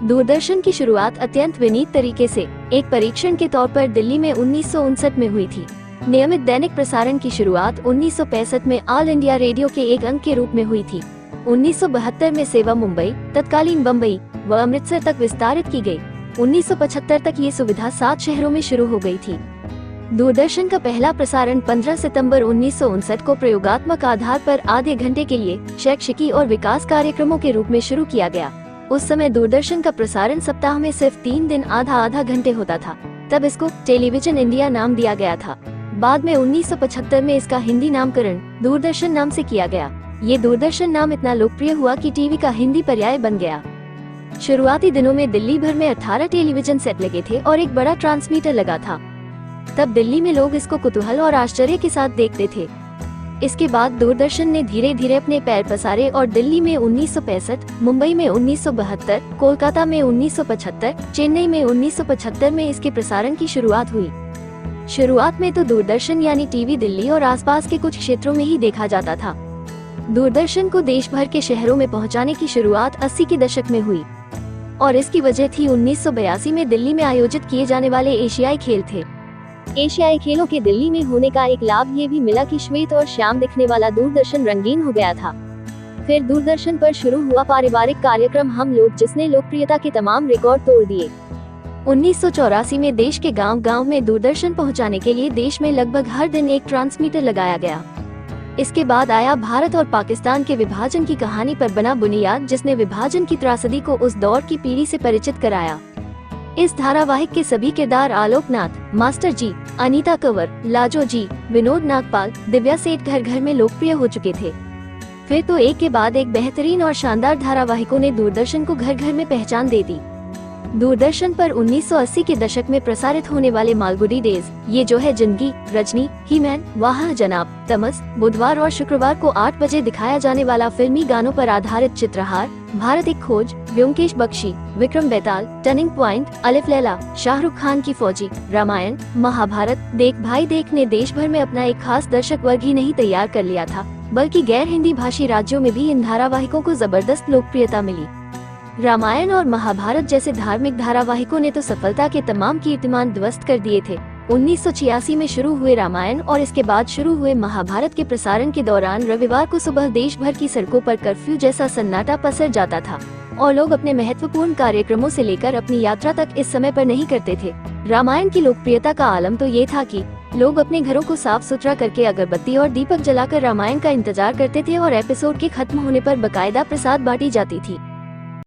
दूरदर्शन की शुरुआत अत्यंत विनीत तरीके से एक परीक्षण के तौर पर दिल्ली में 1959 में हुई थी। नियमित दैनिक प्रसारण की शुरुआत 1965 में ऑल इंडिया रेडियो के एक अंक के रूप में हुई थी। 1972 में सेवा मुंबई, तत्कालीन बम्बई व अमृतसर तक विस्तारित की गई। 1975 तक ये सुविधा 7 शहरों में शुरू हो गई थी। दूरदर्शन का पहला प्रसारण 15 सितंबर 1959 को प्रयोगात्मक आधार पर आधे घंटे के लिए शैक्षिकी और विकास कार्यक्रमों के रूप में शुरू किया गया। उस समय दूरदर्शन का प्रसारण सप्ताह में सिर्फ 3 दिन आधा घंटे होता था। तब इसको टेलीविजन इंडिया नाम दिया गया था। बाद में 1975 में इसका हिंदी नामकरण दूरदर्शन नाम से किया गया। ये दूरदर्शन नाम इतना लोकप्रिय हुआ कि टीवी का हिंदी पर्याय बन गया। शुरुआती दिनों में दिल्ली भर में 18 टेलीविजन सेट लगे थे और एक बड़ा ट्रांसमीटर लगा था। तब दिल्ली में लोग इसको कुतूहल और आश्चर्य के साथ देखते थे। इसके बाद दूरदर्शन ने धीरे धीरे अपने पैर पसारे और दिल्ली में 1965, मुंबई में 1972, कोलकाता में 1975, चेन्नई में 1975 में इसके प्रसारण की शुरुआत हुई। शुरुआत में तो दूरदर्शन यानी टीवी दिल्ली और आसपास के कुछ क्षेत्रों में ही देखा जाता था। दूरदर्शन को देश भर के शहरों में पहुंचाने की शुरुआत 80 के दशक में हुई और इसकी वजह थी 1982 में दिल्ली में आयोजित किए जाने वाले एशियाई खेल थे। एशियाई खेलों के दिल्ली में होने का एक लाभ ये भी मिला कि श्वेत और श्याम दिखने वाला दूरदर्शन रंगीन हो गया था। फिर दूरदर्शन पर शुरू हुआ पारिवारिक कार्यक्रम हम लोग, जिसने लोकप्रियता के तमाम रिकॉर्ड तोड़ दिए। 1984 में देश के गांव-गांव में दूरदर्शन पहुंचाने के लिए देश में लगभग हर दिन एक ट्रांसमीटर लगाया गया। इसके बाद आया भारत और पाकिस्तान के विभाजन की कहानी पर बना बुनियाद, जिसने विभाजन की त्रासदी को उस दौर की पीढ़ी से परिचित कराया। इस धारावाहिक के सभी किरदार आलोक नाथ, मास्टर जी, अनीता कंवर, लाजो जी, विनोद नागपाल, दिव्या सेठ घर घर में लोकप्रिय हो चुके थे। फिर तो एक के बाद एक बेहतरीन और शानदार धारावाहिकों ने दूरदर्शन को घर घर में पहचान दे दी। दूरदर्शन पर 1980 के दशक में प्रसारित होने वाले मालगुडी डेज, ये जो है जिंदगी, रजनी, ही मैन, वाह जनाब, तमस, बुधवार और शुक्रवार को 8 बजे दिखाया जाने वाला फिल्मी गानों पर आधारित चित्रहार, भारत एक खोज, व्योमकेश बख्शी, विक्रम बेताल, टर्निंग पॉइंट, अलिफ लैला, शाहरुख खान की फौजी, रामायण, महाभारत, देख भाई देख ने देश भर में अपना एक खास दर्शक वर्ग ही नहीं तैयार कर लिया था, बल्कि गैर हिंदी भाषी राज्यों में भी इन धारावाहिकों को जबरदस्त लोकप्रियता मिली। रामायण और महाभारत जैसे धार्मिक धारावाहिकों ने तो सफलता के तमाम कीर्तिमान ध्वस्त कर दिए थे। 1986 में शुरू हुए रामायण और इसके बाद शुरू हुए महाभारत के प्रसारण के दौरान रविवार को सुबह देश भर की सड़कों पर कर्फ्यू जैसा सन्नाटा पसर जाता था और लोग अपने महत्वपूर्ण कार्यक्रमों से लेकर अपनी यात्रा तक इस समय पर नहीं करते थे। रामायण की लोकप्रियता का आलम तो ये था कि लोग अपने घरों को साफ सुथरा करके अगरबत्ती और दीपक जलाकर रामायण का इंतजार करते थे और एपिसोड के खत्म होने पर बकायदा प्रसाद बांटी जाती थी।